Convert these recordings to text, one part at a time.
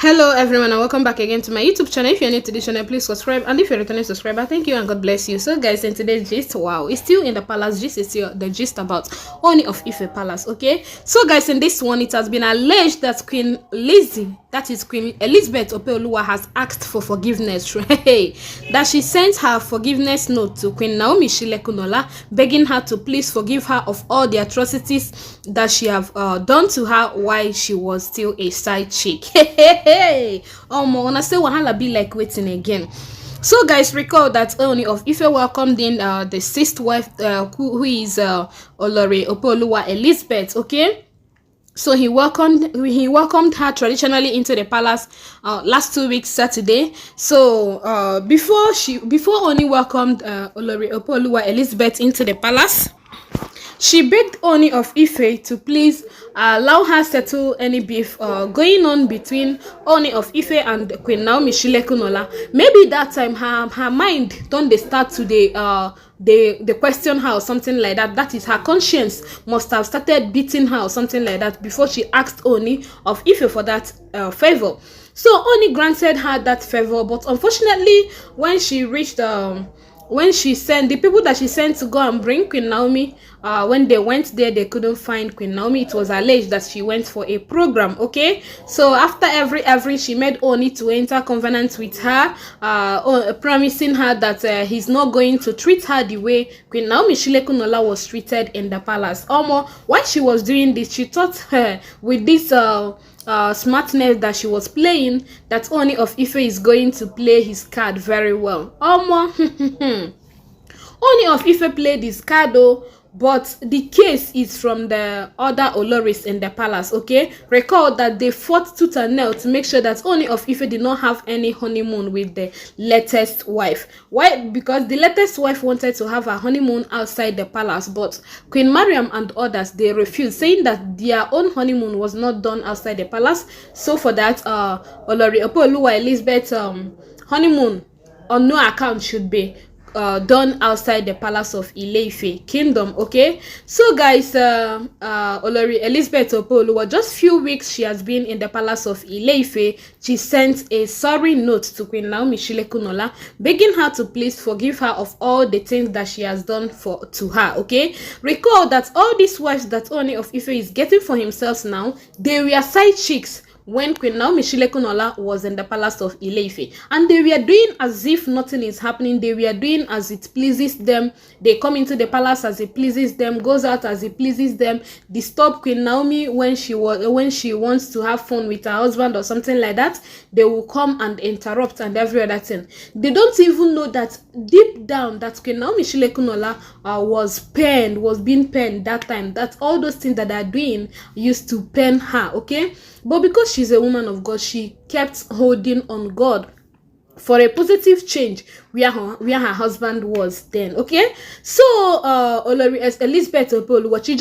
Hello everyone and welcome back again to my YouTube channel. If you're new to this channel, please subscribe, and if you're a returning subscriber, thank you and God bless you. So guys, in today's gist, wow, it's still in the palace. This is still the gist about Ooni of Ife Palace. Okay, so guys, in this one, it has been alleged that Queen Lizzy, that is Queen Elizabeth Opeoluwa, has asked for forgiveness. That she sent her forgiveness note to Queen Naomi Sh0ck, begging her to please forgive her of all the atrocities that she have done to her while she was still a side chick. Wanna say wahala be like waiting again. So guys, recall that Ooni of Ife welcomed in the sixth wife, who is Olori Opeoluwa Elizabeth. Okay, so he welcomed her traditionally into the palace last 2 weeks Saturday. So before Ooni welcomed Olori Opeoluwa Elizabeth into the palace, she begged Ooni of Ife to please allow her settle any beef going on between Ooni of Ife and Queen Naomi Sh0ck. Maybe that time her mind don't they start to the question her or something like that. That is, her conscience must have started beating her or something like that before she asked Ooni of Ife for that favor. So Ooni granted her that favor, but unfortunately, when she reached when she sent the people that she sent to go and bring Queen Naomi, when they went there, they couldn't find Queen Naomi. It was alleged that she went for a program. Okay, so after every she made Ooni to enter covenant with her, promising her that he's not going to treat her the way Queen Naomi Sh0ck was treated in the palace. While she was doing this, she thought her with this smartness that she was playing, that Ooni of Ife is going to play his card very well. Ooni of Ife played his card though, but the case is from the other Oloris in the palace. Okay, recall that they fought tooth and nail to make sure that Ooni of Ife did not have any honeymoon with the latest wife. Why? Because the latest wife wanted to have a honeymoon outside the palace, but Queen Mariam and others, they refused, saying that their own honeymoon was not done outside the palace. So for that, Olori Opeoluwa Elizabeth honeymoon on no account should be done outside the palace of Ile-Ife kingdom. Okay, so guys, Olori Elizabeth Opeoluwa, just few weeks she has been in the palace of Ile-Ife, she sent a sorry note to Queen Naomi Sh0ck, begging her to please forgive her of all the things that she has done to her. Okay, recall that all these wives that Ooni of Ife is getting for himself now, they were side chicks when Queen Naomi Sh0ck was in the palace of Ile-Ife, and they were doing as if nothing is happening. They were doing as it pleases them. They come into the palace as it pleases them, goes out as it pleases them, disturb Queen Naomi when she wants to have fun with her husband or something like that. They will come and interrupt and every other thing. They don't even know that deep down that Queen Naomi Sh0ck was being pained that time, that all those things that they are doing used to pain her. Okay, but because she's a woman of God, she kept holding on God for a positive change where her husband was then. Okay, so Olori Elizabeth Opeoluwa, she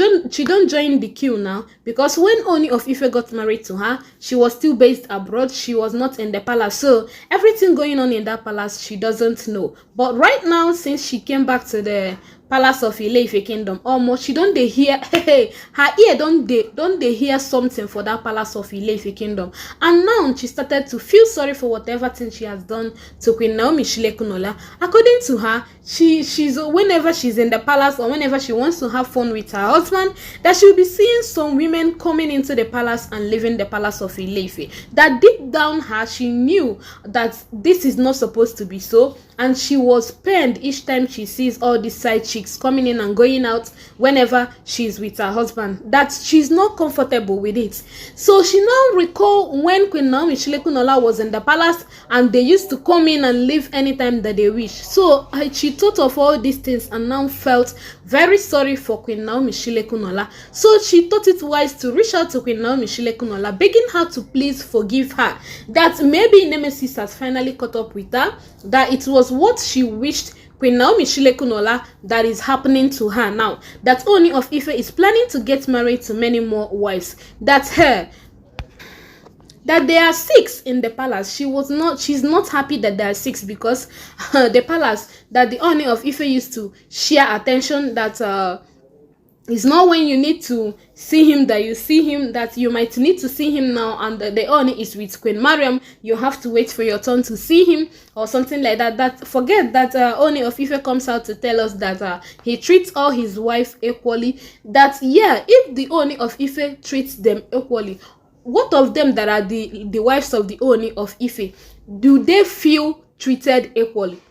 don't join the queue now, because when Ooni of Ife got married to her, she was still based abroad. She was not in the palace, so everything going on in that palace she doesn't know. But right now, since she came back to the palace of Ile-Ife kingdom, almost she don't they hear her ear don't they hear something for that palace of Ile-Ife kingdom, and now she started to feel sorry for whatever thing she has done to Queen Naomi Sh0ck. According to her, she's whenever she's in the palace or whenever she wants to have fun with her husband, that she'll be seeing some women coming into the palace and leaving the palace of Ile-Ife. That deep down her, she knew that this is not supposed to be so, and she was pained each time she sees all these side chicks coming in and going out whenever she's with her husband, that she's not comfortable with it. So she now recall when Queen Naomi Sh0ck was in the palace and they used to come in and leave anytime that they wish. So she thought of all these things and now felt very sorry for Queen Naomi Sh0ck. So she thought it wise to reach out to Queen Naomi Sh0ck, begging her to please forgive her, that maybe Nemesis has finally caught up with her, that it was what she wished Queen Naomi Sh0ck that is happening to her now, that Ooni of Ife is planning to get married to many more wives, that there are 6 in the palace. She's not happy that there are 6, because the palace that the Ooni of Ife used to share attention, that It's not when you need to see him that you see him, that you might need to see him now, and the Ooni is with Queen Mariam. You have to wait for your turn to see him or something like that. That forget that Ooni of Ife comes out to tell us that he treats all his wife equally. That yeah, if the Ooni of Ife treats them equally, what of them that are the wives of the Ooni of Ife? Do they feel treated equally?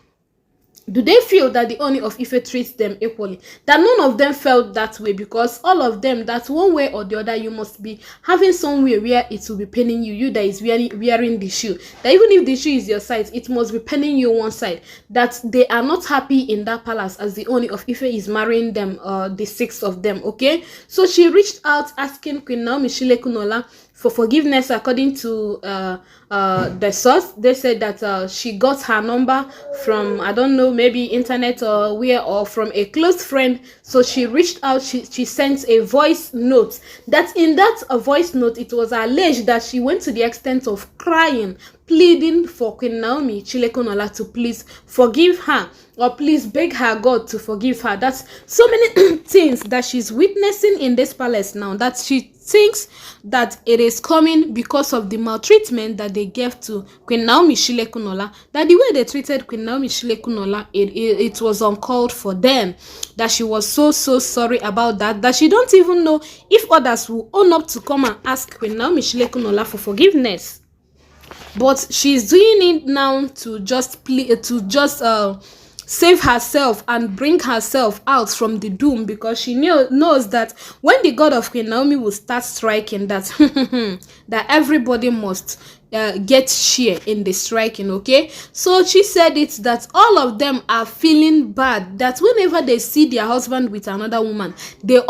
Do they feel that the Ooni of Ife treats them equally? That none of them felt that way, because all of them, that one way or the other, you must be having somewhere where it will be paining you, you that is wearing the shoe. That even if the shoe is your size, it must be paining you one side. That they are not happy in that palace as the Ooni of Ife is marrying them, the 6 of them, okay? So she reached out asking Queen Naomi Sh0ck for forgiveness. According to the source, they said that she got her number from, I don't know, maybe internet or where, or from a close friend. So she reached out, she sent a voice note. That in that voice note, it was alleged that she went to the extent of crying, pleading for Queen Naomi Sh0ck to please forgive her, or please beg her God to forgive her. That's so many things that she's witnessing in this palace now, that she thinks that it is coming because of the maltreatment that they gave to Queen Naomi Sh0ck. That the way they treated Queen Naomi Sh0ck, it was uncalled for them. That she was so sorry about that. That she don't even know if others will own up to come and ask Queen Naomi Sh0ck for forgiveness. But she's doing it now to just save herself and bring herself out from the doom, because she knows that when the God of Queen Naomi will start striking, that that everybody must get share in the striking, okay? So she said it that all of them are feeling bad, that whenever they see their husband with another woman, they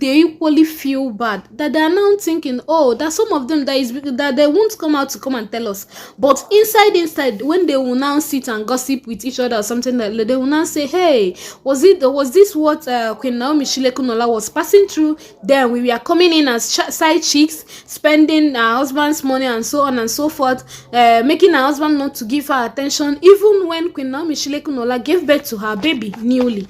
equally feel bad, that they are now thinking, oh, that some of them that they won't come out to come and tell us, but inside when they will now sit and gossip with each other or something, like they will now say, hey, was this what Queen Naomi Sh0ck was passing through? Then we were coming in as side chicks, spending our husband's money and so on and so forth, making her husband not to give her attention, even when Queen Naomi Sh0ck gave birth to her baby newly.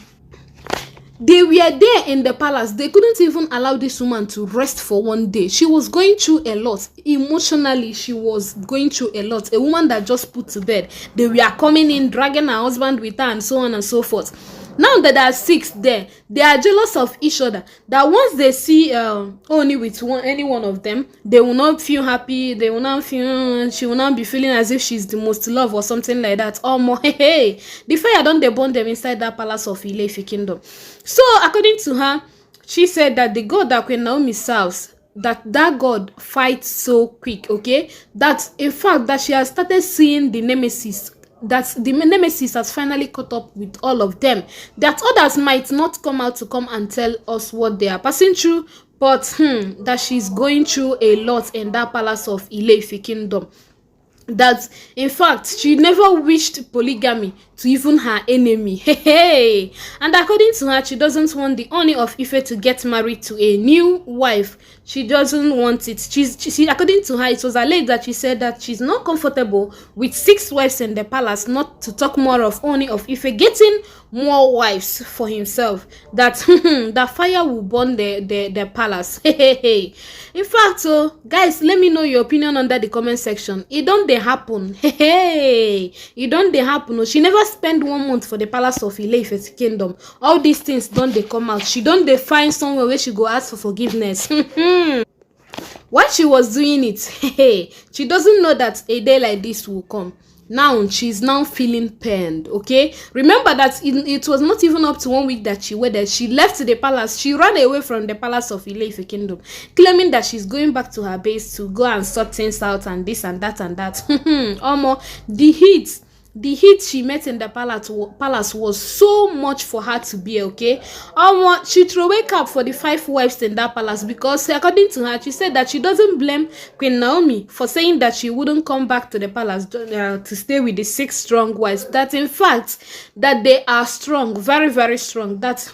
They were there in the palace. They couldn't even allow this woman to rest for one day. She was going through a lot. Emotionally, she was going through a lot. A woman that just put to bed. They were coming in, dragging her husband with her and so on and so forth. Now that there are 6 there, they are jealous of each other. That once they see Ooni with any one of them, they will not feel happy. They will not feel, she will not be feeling as if she's the most loved or something like that. Oh more, hey, the fire don't they burn them inside that palace of Ile-Ife kingdom. So according to her, she said that the God that Queen Naomi serves, that God fights so quick, okay? That in fact that she has started seeing the nemesis, that the nemesis has finally caught up with all of them, that others might not come out to come and tell us what they are passing through, but that she's going through a lot in that palace of Ile-Ife kingdom. That in fact she never wished polygamy to even her enemy. Hey, and according to her, she doesn't want the Ooni of Ife to get married to a new wife. She doesn't want it. She according to her, it was alleged that she said that she's not comfortable with 6 wives in the palace, not to talk more of Ooni of Ife getting more wives for himself. That that fire will burn the palace. Hey. In fact, so guys, let me know your opinion under the comment section. It don't they happen? Hey, it don't they happen? She never spent 1 month for the palace of Ile-Ife kingdom. All these things don't they come out. She don't they find somewhere where she go ask for forgiveness. While she was doing it, hey, she doesn't know that a day like this will come. Now she's now feeling pained, okay? Remember that it was not even up to 1 week that she waited. She left the palace. She ran away from the palace of Ile-Ife kingdom, claiming that she's going back to her base to go and sort things out and this and that and that. The heat she met in the palace was so much for her to bear, okay? She threw away cap for the 5 wives in that palace, because according to her, she said that she doesn't blame Queen Naomi for saying that she wouldn't come back to the palace to stay with the 6 strong wives. That in fact, that they are strong, very, very strong. That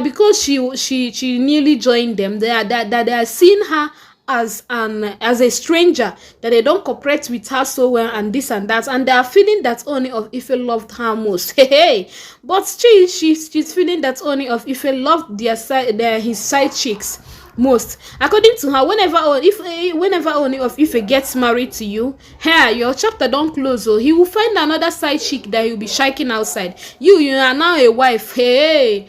because she nearly joined them, they are seeing her as a stranger, that they don't cooperate with her so well and this and that, and they are feeling that Ooni of Ife loved her most. Hey, but she's feeling that Ooni of Ife loved his side chicks most. According to her, whenever Ooni of Ife gets married to you, here your chapter don't close. So he will find another side chick that he'll be shiking outside. You are now a wife. Hey,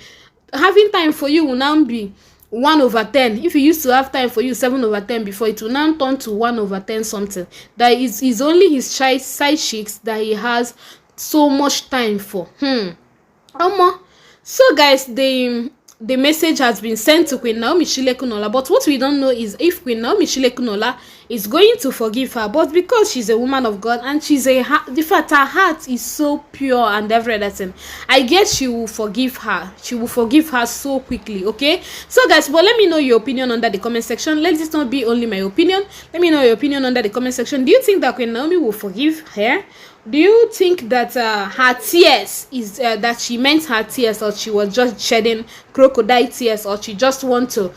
having time for you will now be 1/10. If you used to have time for you 7/10 before, it will now turn to 1/10 something. That is only his side chicks that he has so much time for. So guys, the message has been sent to Queen Naomi Sh0ck, but what we don't know is if Queen Naomi Sh0ck is going to forgive her. But because she's a woman of God and she's the fact her heart is so pure and everything, I guess she will forgive her. She will forgive her so quickly. Okay, so guys, but let me know your opinion under the comment section. Let this not be only my opinion. Let me know your opinion under the comment section. Do you think that Queen Naomi will forgive her? Do you think that her tears is that she meant her tears, or she was just shedding crocodile tears, or she just want to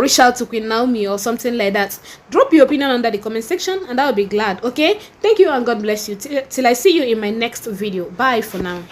reach out to Queen Naomi or something like that? Drop your opinion under the comment section and I will be glad. Okay, thank you and God bless you till I see you in my next video. Bye for now.